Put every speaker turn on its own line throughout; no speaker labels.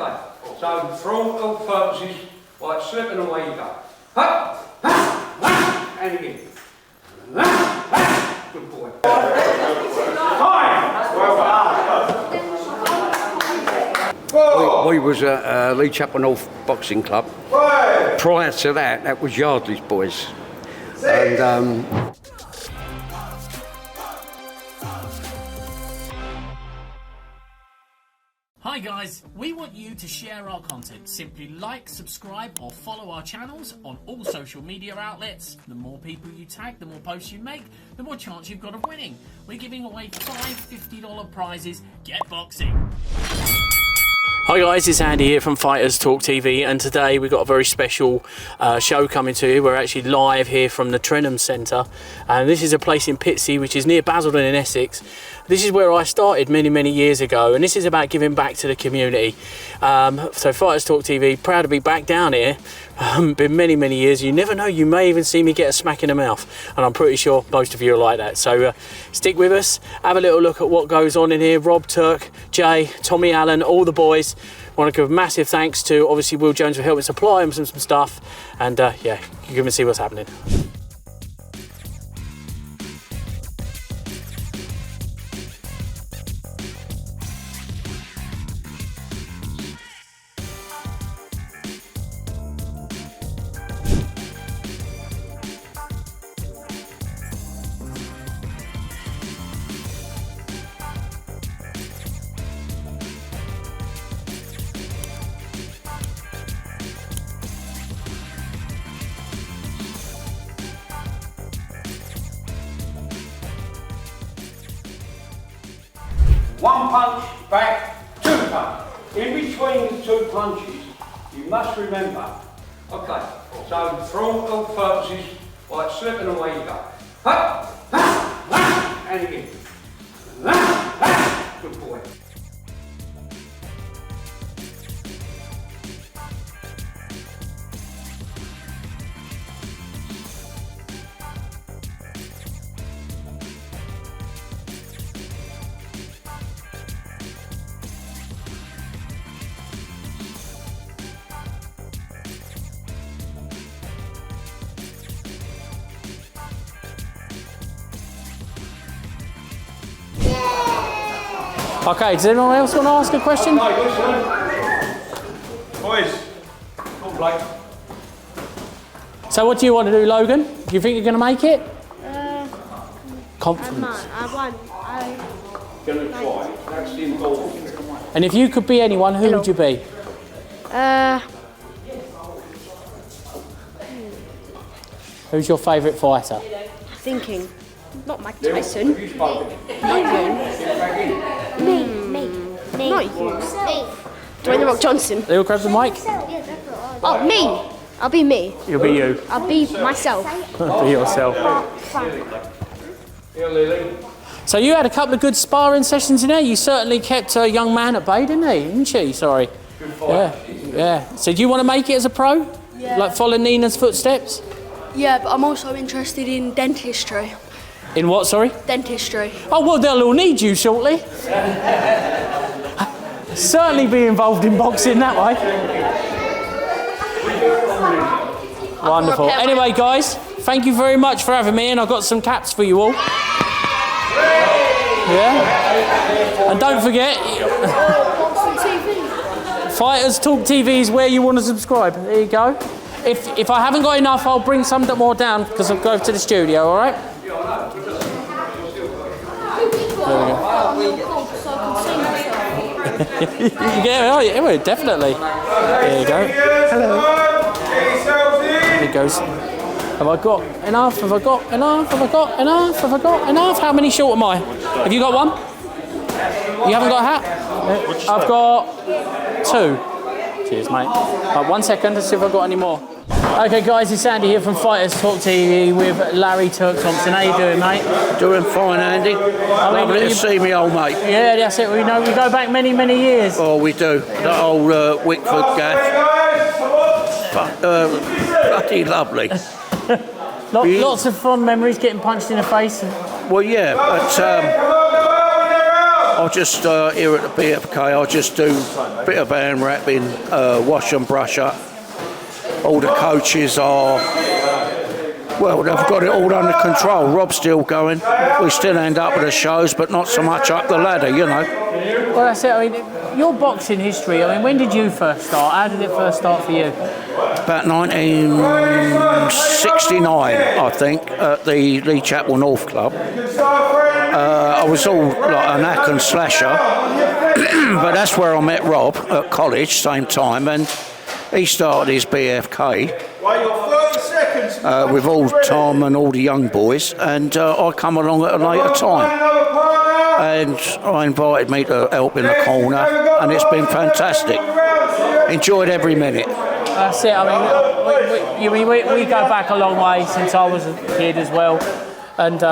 Okay, so for all purposes, like slip and away you go. And again. Good boy. We was at Lee Chapel North Boxing Club. Prior to that, that was Yardley's boys. And
Hi guys, we want you to share our content. Simply like, subscribe or follow our channels on all social media outlets. The more people you tag, the more posts you make, the more chance you've got of winning. We're giving away 5 $50 prizes. Get boxing! Hi guys, it's Andy here from Fighters Talk TV, and today we've got a very special show coming to you. We're actually live here from the Trenham Centre, and this is a place in Pitsea which is near Basildon in Essex. This is where I started many years ago, and this is about giving back to the community. So Fighters Talk TV, proud to be back down here. Been many years. You never know, you may even see me get a smack in the mouth, and I'm pretty sure most of you are like that. So stick with us, have a little look at what goes on in here. Rob, Turk, Jay, Tommy Allen, all the boys. Want to give a massive thanks to obviously Will Jones for helping supply him some stuff, and yeah, you can see what's happening.
one punch, back, 2 punch. In between the 2 punches, you must remember, okay, so for all purposes, like slip and away you go. And again. Good boy.
Okay, does anyone else want to ask a question?
Boys, come on, Blake.
So what do you want to do, Logan? Do you think you're going to make it? Confidence.
Gonna try. That's the important.
And if you could be anyone, who would you be? Who's your favourite fighter?
Thinking. Not Mike Tyson.
Have you spoken?
Me. Not you. Dwayne The Rock Johnson.
Who'll grab the mic?
Oh, me. I'll be me.
You'll be you.
I'll be myself.
Be yourself.
Here, Lily.
So you had a couple of good sparring sessions in there. You certainly kept a young man at bay, didn't she? Sorry.
Good fight.
Yeah. So do you want to make it as a pro?
Yeah.
Like follow Nina's footsteps?
Yeah, but I'm also interested in dentistry.
In what, sorry?
Dentistry.
Oh, well, they'll all need you shortly. Certainly be involved in boxing that way. Wonderful. Anyway, guys, thank you very much for having me, and I've got some caps for you all. Yeah? And don't forget, Fighters Talk TV is where you want to subscribe. There you go. If I haven't got enough, I'll bring some more down because I'll go to the studio, all right? Yeah, definitely. There you go. Hello. There it goes. Have I got enough? Have I got enough? Have I got enough? Have I got enough? How many short am I? Have you got one? You haven't got a hat? I've got 2. Cheers, mate. Right, 1 second, let's see if I've got any more. Okay, guys, it's Andy here from Fighters Talk TV with Larry Turk Thompson. How you doing, mate?
Doing fine, Andy. Lovely to see me, old mate.
Yeah, that's it. We go back many years.
Oh, we do. That old Wickford gaff. Bloody lovely.
Lots of fond memories, getting punched in the face.
Well, yeah, but I just here at the BFK, I just do a bit of hand wrapping, wash and brush up. All the coaches are, well, they've got it all under control. Rob's still going. We still end up at the shows, but not so much up the ladder, you know.
Well, that's it. I mean, your boxing history, I mean, when did you first start? How did it first start for you?
About 1969, I think, at the Lee Chapel North Club. I was all like an hack and slasher, but that's where I met Rob at college, same time, and he started his BFK with all Tom and all the young boys, and I come along at a later time. And I invited me to help in the corner, and it's been fantastic. Enjoyed every minute.
That's it. I mean, we go back a long way since I was a kid as well. And,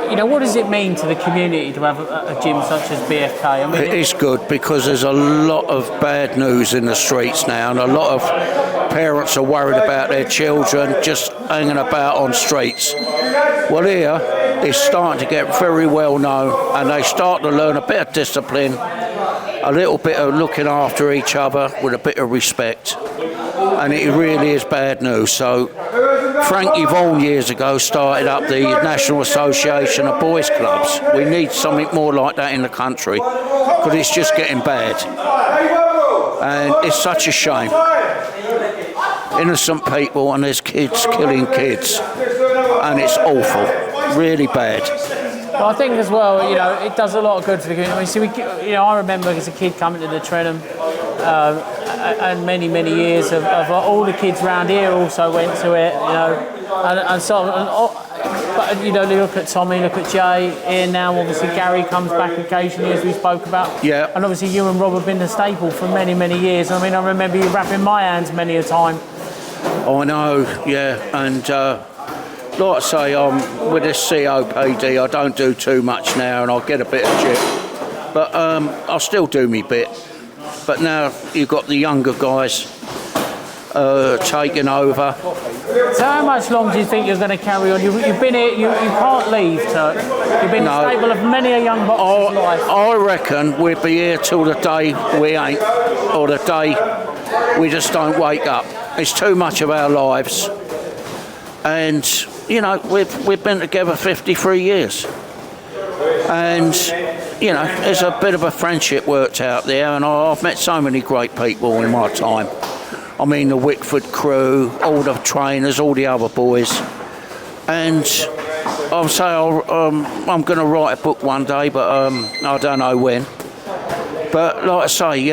you know, what does it mean to the community to have a gym such as BFK? I mean,
it is good because there's a lot of bad news in the streets now, and a lot of parents are worried about their children just hanging about on streets. Well, here it's starting to get very well known, and they start to learn a bit of discipline, a little bit of looking after each other with a bit of respect, and it really is bad news. So Frankie Vaughan years ago started up the National Association of Boys Clubs. We need something more like that in the country because it's just getting bad, and it's such a shame. Innocent people, and there's kids killing kids, and it's awful, really bad.
Well, I think as well, you know, it does a lot of good to the community. I mean, see, I remember as a kid coming to the Trenham, and many years of all the kids around here also went to it, you know, and so. But you know, look at Tommy, look at Jay. Here now, obviously Gary comes back occasionally, as we spoke about.
Yeah.
And obviously you and Rob have been the staple for many years. I mean, I remember you wrapping my hands many a time.
I know, yeah, and like I say, with this COPD, I don't do too much now, and I'll get a bit of jip, but I'll still do me bit. But now you've got the younger guys taking over.
So how much longer do you think you're going to carry on? You've been here, you can't leave, Turk. You've been the staple of many a young boxer's life.
I reckon we'll be here till the day we ain't, or the day we just don't wake up. It's too much of our lives, and you know we've been together 53 years, and you know there's a bit of a friendship worked out there, and I've met so many great people in my time. I mean the Wickford crew, all the trainers, all the other boys, and I'll say I'm going to write a book one day, but I don't know when. But like I say,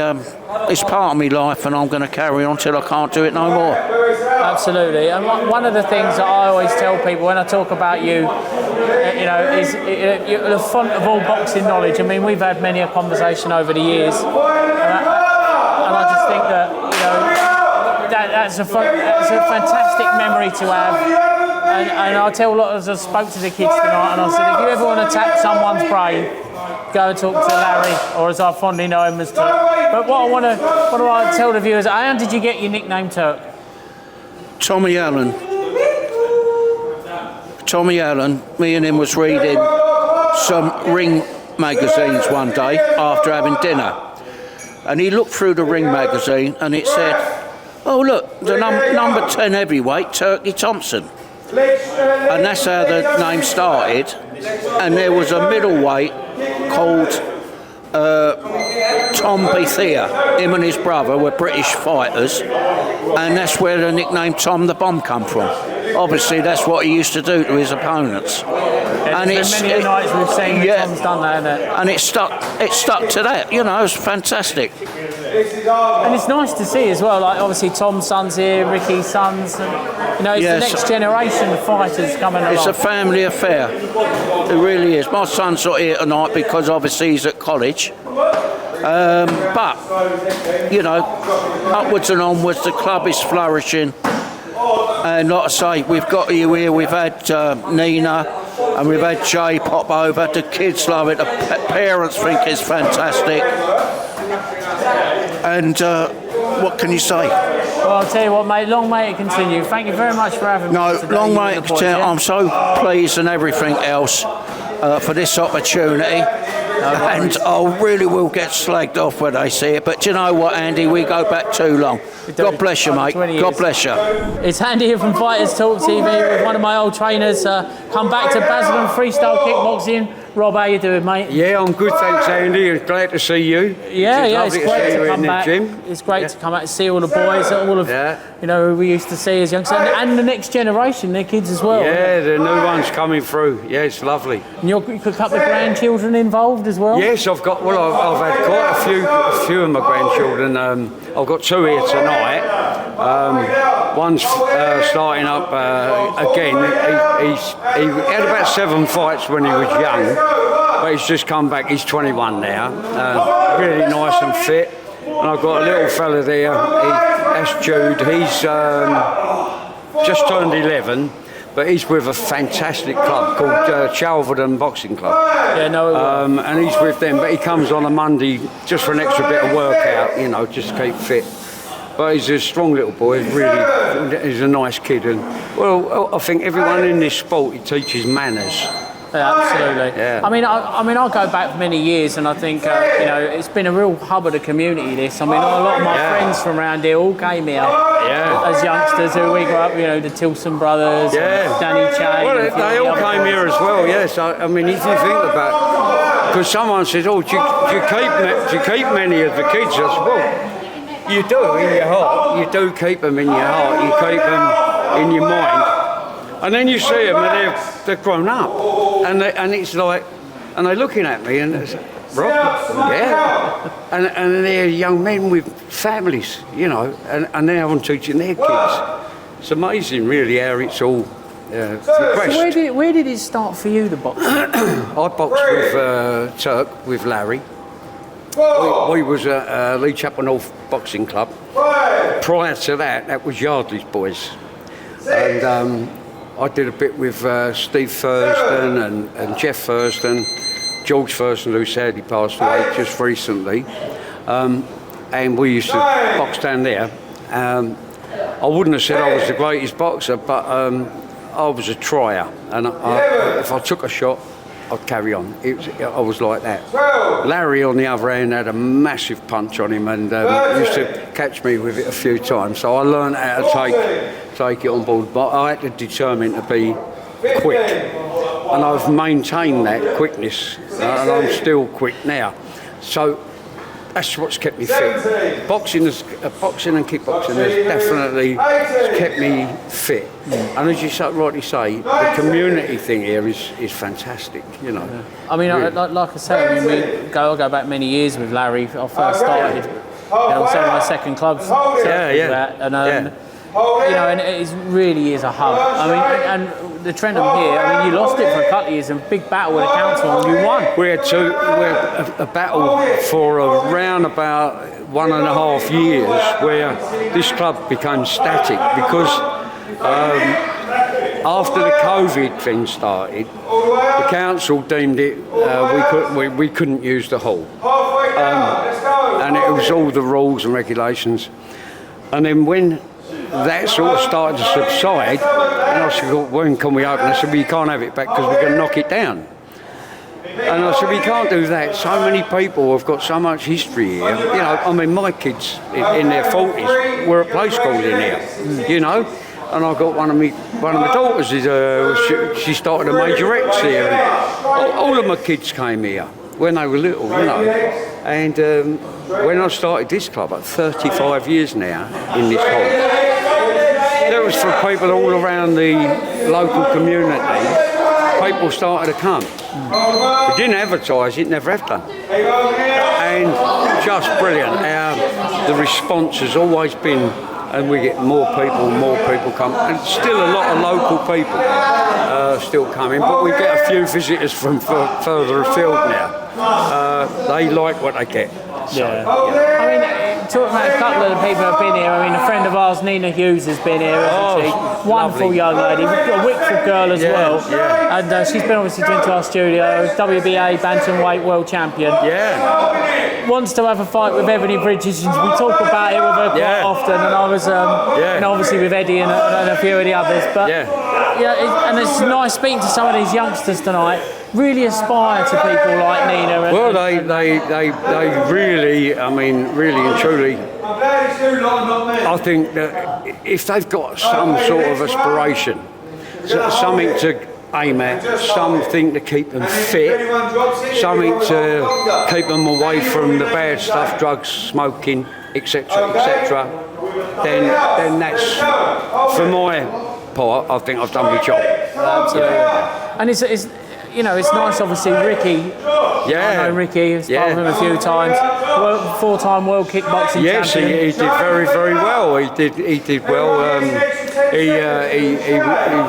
it's part of my life, and I'm going to carry on till I can't do it no more.
Absolutely. And one of the things that I always tell people when I talk about you, you know, is you're the font of all boxing knowledge. I mean, we've had many a conversation over the years, and I just think that, you know, that's a fantastic memory to have. And I tell a lot, as I spoke to the kids tonight, and I said, if you ever want to tap someone's brain, go and talk to Larry, or as I fondly know him as Turk. But what I want to tell the viewers, how did you get your nickname Turk?
Tommy Allen, me and him was reading some Ring magazines one day after having dinner, and he looked through the Ring magazine and it said, oh look, the number 10 heavyweight, Turkey Thompson. And that's how the name started. And there was a middleweight called Tom Bethea. Him and his brother were British fighters, and that's where the nickname Tom the Bomb come from. Obviously, that's what he used to do to his opponents. And
it's many nights we've seen Tom's done that, hasn't it?
And it stuck to that. You know, it's fantastic.
And it's nice to see as well, like obviously Tom's son's here, Ricky's sons, and you know, it's the next generation of fighters coming along.
It's a family affair. It really is. My son's not here tonight because obviously he's at college. But, you know, upwards and onwards, the club is flourishing. And like I say, we've got you here, we've had Nina, and we've had Jay pop over. The kids love it, the parents think it's fantastic. And what can you say?
Well, I'll tell you what, mate, long may it continue. Thank you very much for having me.
No, long may it continue. I'm so pleased and everything else for this opportunity. and I really will get slagged off when they see it. But do you know what, Andy? We go back too long. God bless you, mate. God bless you.
It's Andy here from Fighters Talk TV with one of my old trainers. Come back to Basildon Freestyle Kickboxing. Rob, how you doing, mate?
Yeah, I'm good, thanks, Andy. It's glad to see you.
Yeah, it's great to come back.
Gym.
It's great to come back and see all the boys, all of you know who we used to see as youngsters, and the next generation, their kids as well.
Yeah, the new ones coming through. Yeah, it's lovely.
And you've got a couple of grandchildren involved as well.
Yes, I've got. Well, I've had quite a few of my grandchildren. I've got two here tonight. One's starting up again. He had about 7 fights when he was young, but he's just come back. He's 21 now. Really nice and fit. And I've got a little fella there. That's Jude. He's just turned 11, but he's with a fantastic club called Chalverdon Boxing Club.
Yeah, no.
And he's with them, but he comes on a Monday just for an extra bit of workout, you know, just to keep fit. But he's a strong little boy. He's a nice kid, and well, I think everyone in this sport, he teaches manners.
Yeah, absolutely.
Yeah.
I mean, I go back many years, and I think you know, it's been a real hub of the community. This, I mean, a lot of my friends from around here all came here as youngsters who we grew up. You know, the Tilson brothers, Danny Chain.
Well, they all came here as well. Yes, I mean, if you think about, because someone says, "Oh, do you keep many of the kids?" I said, well, you do in your heart. You do keep them in your heart. You keep them in your mind. And then you see them and they're grown up. And it's like, and they're looking at me and it's, Rob, yeah. And they're young men with families, you know, and now I'm teaching their kids. It's amazing, really, how it's all progressed.
So where did it start for you, the boxing?
I boxed with Turk, with Larry. We was at Lee Chapel North Boxing Club. Prior to that, that was Yardley's boys. And I did a bit with Steve Thurston and Jeff Thurston, George Thurston, who sadly passed away just recently. And we used to box down there. I wouldn't have said I was the greatest boxer, but I was a trier. And if I took a shot, I'd carry on. I was like that. Larry, on the other hand, had a massive punch on him and used to catch me with it a few times. So I learned how to take it on board. But I had to determine to be quick. And I've maintained that quickness. And I'm still quick now. So that's what's kept me fit. Boxing and kickboxing has definitely kept me fit. And as you rightly say, the community thing here is fantastic, you know.
Yeah. I mean, really. like I said, I mean, I go back many years with Larry. I first started, I was on my second club. And, you know, and it really is a hub. I mean, and the Trentham here, I mean, you lost it for a couple of years in a big battle with the council and you won.
We had a battle for around about 1.5 years where this club became static because after the COVID thing started, the council deemed it we couldn't use the hall, and it was all the rules and regulations. And then when that sort of started to subside, and I said, well, when can we open? I said, well, you can't have it back because we're going to knock it down. And I said, well, you can't do that. So many people have got so much history here. You know, I mean, my kids in their 40s were at play school in here, you know. And I got one of my daughters, she started a Major X here. And all of my kids came here when they were little, you know. And when I started this club, at 35 years now in this hall, that was for people all around the local community. People started to come. We didn't advertise it, never have done. And just brilliant. The response has always been, and we get more people come. And still a lot of local people still coming, but we get a few visitors from further afield now. They like what they get.
So, I mean, talking about a couple
of the people who have been here. I mean, a friend of ours, Nina Hughes, has been here, hasn't she? Wonderful
lovely.
young lady. We've got a Wickford girl as well.
Yeah.
And she's been obviously into our studio, WBA bantamweight world champion.
Yeah.
Wants to have a fight with Ebony Bridges, and we talk about it with her quite often. And I was, and obviously with Eddie and a few of the others. But and it's nice speaking to some of these youngsters tonight. Really aspire to people like Nina.
Well, they really, I mean, really and truly, I think that if they've got some sort of aspiration, something to aim at, something to keep them fit, something to keep them away from the bad stuff, drugs, smoking, etc., etc., then that's, for my part, I think I've done my job.
Absolutely. And it's you know, it's nice, obviously, Ricky. I know Ricky, I've spoken with him a few times. Four-time world kickboxing champion.
Yes, he did very, very well. He did well. He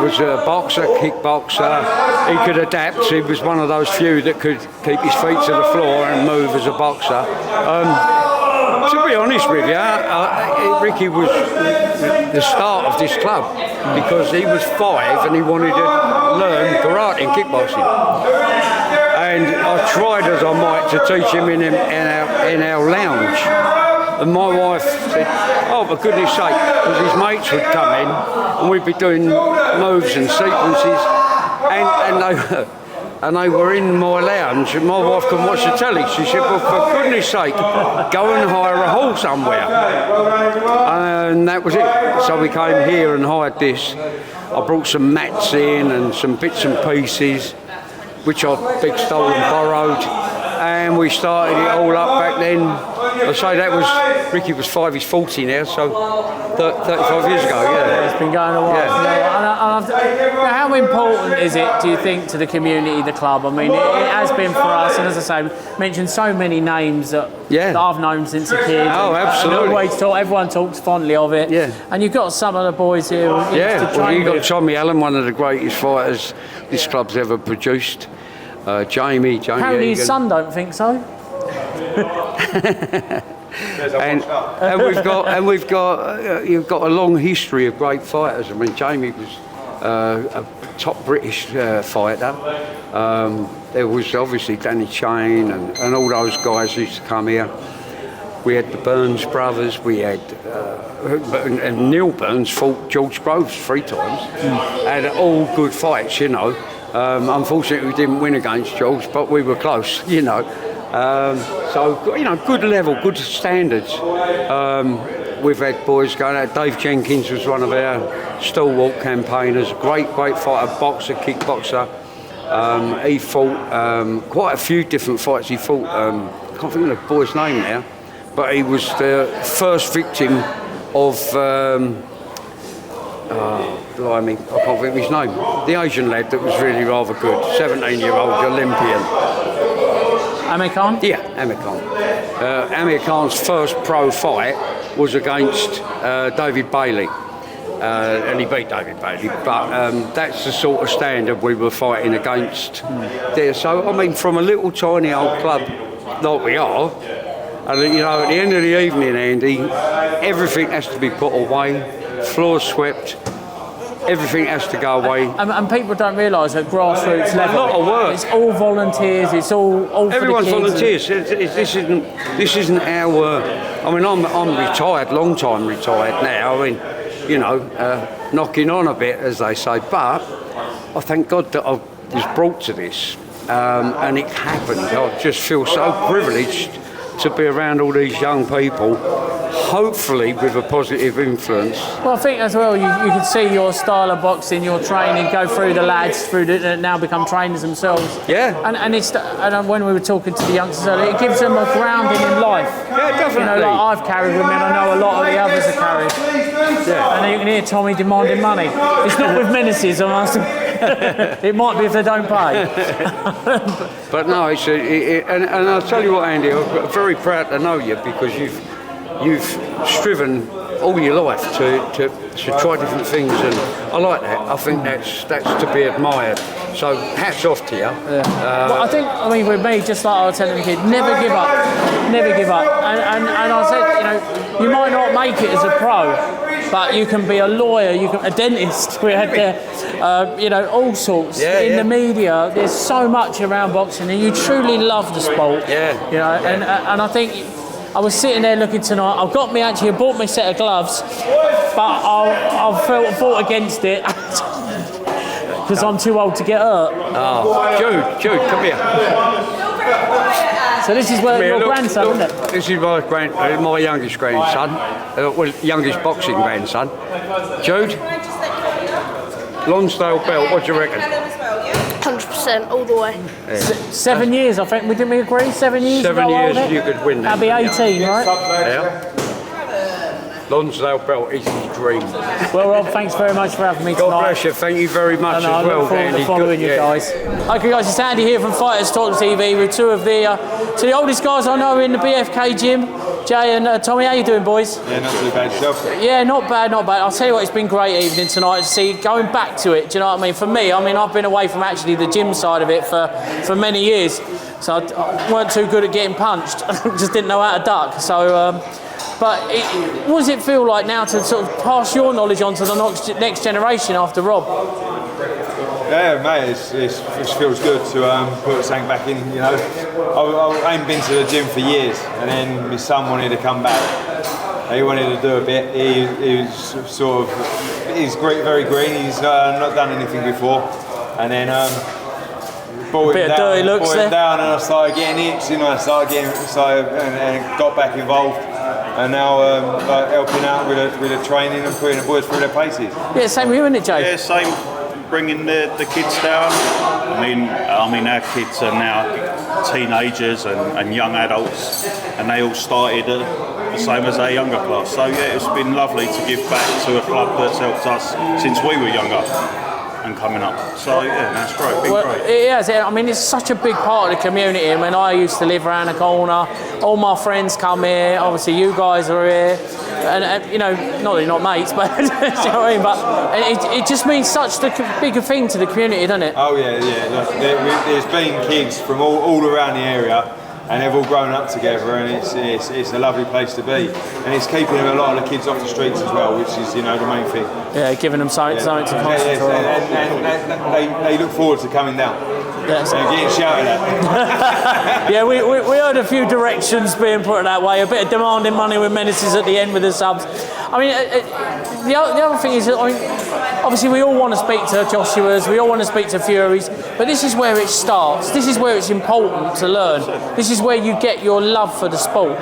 was a boxer, kickboxer. He could adapt. He was one of those few that could keep his feet to the floor and move as a boxer. To be honest with you, Ricky was the start of this club because he was 5 and he wanted to learn karate and kickboxing. And I tried as I might to teach him in our lounge. And my wife said, oh, for goodness sake, because his mates would come in and we'd be doing moves and sequences and they were in my lounge and my wife couldn't watch the telly. She said, well, for goodness sake, go and hire a hall somewhere. And that was it. So we came here and hired this. I brought some mats in and some bits and pieces, which I big stole and borrowed. And we started it all up back then. I say that was, Ricky was 5, he's 40 now, so 35 years ago, yeah.
It's been going a while. Yeah. How important is it, do you think, to the community, the club? I mean, it has been for us, and as I say, mentioned so many names that I've known since a kid.
Oh, absolutely.
Everyone talks fondly of it.
Yeah.
And you've got some of the boys here who used to train
you've got
with.
Tommy Allen, one of the greatest fighters this club's ever produced. Jamie.
Apparently his son don't think so.
and we've got you've got a long history of great fighters. I mean, Jamie was a top British fighter. There was obviously Danny Chain and all those guys used to come here. We had the Burns brothers. We had and Neil Burns fought George Groves 3 times. Had all good fights, you know. Unfortunately, we didn't win against George, but we were close, you know. So, you know, good level, good standards. We've had boys going out. Dave Jenkins was one of our stalwart campaigners, great fighter, boxer, kickboxer. He fought quite a few different fights. He fought, I can't think of the boy's name now, but he was the first victim of, blimey, I can't think of his name. The Asian lad that was really rather good, 17-year-old Olympian.
Amir Khan?
Yeah, Amir Khan. Amir Khan's first pro fight was against David Bailey. And he beat David Bailey, but that's the sort of standard we were fighting against there. So, I mean, from a little tiny old club like we are, and you know, at the end of the evening, Andy, everything has to be put away, floors swept, everything has to go away.
And people don't realise at grassroots level,
a lot of work.
It's all volunteers. It's all
everyone's
for the kids.
volunteers. This isn't our. I mean, I'm retired, long time retired now. I mean, you know, knocking on a bit, as they say. But I thank God that I was brought to this, and it happened. I just feel so privileged to be around all these young people, hopefully with a positive influence.
Well, I think as well, you can see your style of boxing, your training, go through the lads, that now become trainers themselves.
Yeah.
And when we were talking to the youngsters earlier, it gives them a grounding in life.
Yeah, definitely.
You know, like I've carried with me, and I know a lot of the others are carried.
Yeah.
And you can hear Tommy demanding money. It's not with menaces, I'm asking. It might be if they don't pay.
But no, and I'll tell you what, Andy, I'm very proud to know you because you've striven all your life to try different things, and I like that. I think that's to be admired. So hats off to you.
Well, I mean, with me, just like I was telling the kid, never give up, never give up. And I said, you might not make it as a pro, but you can be a lawyer, a dentist. We had there, all sorts in the media. There's so much around boxing, and you truly love the sport. And I think I was sitting there looking tonight. I bought me a set of gloves, but I fought against it. Because I'm too old to get hurt.
Oh, Jude, come here.
So this is your grandson, isn't it?
This is my youngest grandson, youngest boxing grandson. Jude, Lonsdale belt, what do you reckon?
100% all the way.
7 years, I think. Didn't we agree? 7 years?
7 years you could win that.
That'd be 18, right?
Yeah. Lonsdale belt is his dream.
Well, Rob, thanks very much for having me tonight.
God bless you. Thank you very much as well.
I look forward to following you guys. Okay, guys, it's Andy here from FighterstalkTV with two of the oldest guys I know in the BFK gym. Jay and Tommy, how you doing, boys?
Yeah, not too bad yourself.
Yeah, not bad. I'll tell you what, it's been a great evening tonight to see, going back to it, do you know what I mean? For me, I've been away from actually the gym side of it for many years, so I weren't too good at getting punched. Just didn't know how to duck, so... But what does it feel like now to sort of pass your knowledge on to the next generation after Rob?
Yeah, mate, it feels good to put something back in. You know, I ain't been to the gym for years, and then my son wanted to come back. He wanted to do a bit. He's great, very green. He's not done anything before, and then brought him down, and I started getting itched. And got back involved. And now helping out with the training and putting the boys through their paces.
Yeah, same with you, isn't it, Jay?
Yeah, same. Bringing the kids down. I mean, our kids are now teenagers and young adults, and they all started the same as our younger class. So yeah, it's been lovely to give back to a club that's helped us since we were younger and coming up. So yeah, that's great. Great.
It is. I mean, it's such a big part of the community. And when I used to live around the corner, all my friends come here. Obviously, you guys are here, and not that you're not mates, but you know what I mean. But it just means such a bigger thing to the community, doesn't it?
Oh yeah. Look, there's been kids from all around the area. And they've all grown up together, and it's a lovely place to be, and it's keeping a lot of the kids off the streets as well, which is the main thing.
Yeah, giving them something to concentrate on.
And they look forward to coming down.
Yes.
And getting shouted at.
Yeah, we heard a few directions being put that way. A bit of demanding money with menaces at the end with the subs. I mean, the other thing is, obviously we all want to speak to Joshua's, we all want to speak to Furies, but this is where it starts. This is where it's important to learn. This is where you get your love for the sport.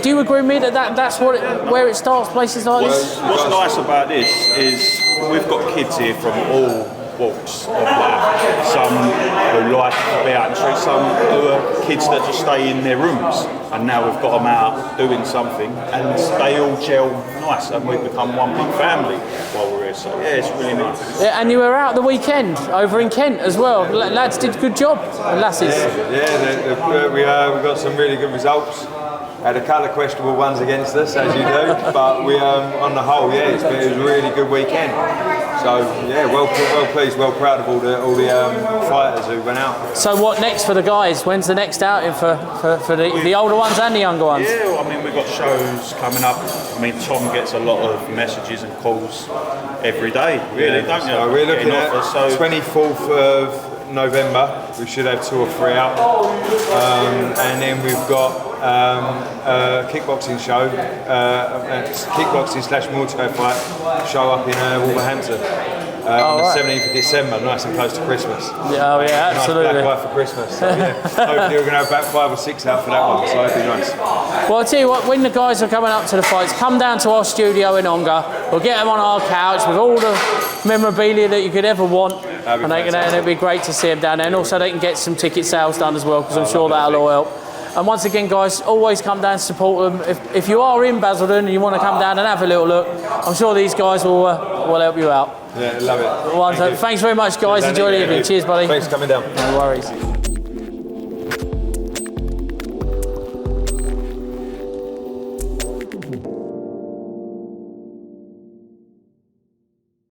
Do you agree with me that that's where it starts, places like this?
What's nice about this is we've got kids here from all walks of life. Some who like to be out in the street, some who are kids that just stay in their rooms, and now we've got them out doing something, and they all gel nice, and we've become one big family while we're here. So yeah, it's really nice.
Yeah, and you were out the weekend over in Kent as well. Lads did a good job, and lasses.
We got some really good results. Had a couple of questionable ones against us, as you do, but we on the whole, it was a really good weekend. So yeah, well pleased, well proud of all the fighters who went out.
So what next for the guys? When's the next outing for the older ones and the younger ones?
Yeah, well, I mean, we've got shows coming up. I mean, Tom gets a lot of messages and calls every day, really, don't you?
So we're looking at 24th of November. We should have 2 or 3 out, and then we've got a kickboxing show, kickboxing / Muay Thai fight show up in Wolverhampton on the 17th of December, nice and close to Christmas.
Yeah, absolutely.
Nice black fight for Christmas. So, hopefully we're going to have about 5 or 6 out for that one, so that'd be nice.
Well, I'll tell you what, when the guys are coming up to the fights, come down to our studio in Ongar. We'll get them on our couch with all the memorabilia that you could ever want. And it'd be great to see them down there. And also they can get some ticket sales done as well, because I'm sure that'll all help. And once again, guys, always come down and support them. If you are in Basildon and you want to come down and have a little look, I'm sure these guys will help you out.
Yeah, love it.
Thanks very much, guys. Enjoy the evening. Cheers, buddy.
Thanks for coming down.
No worries.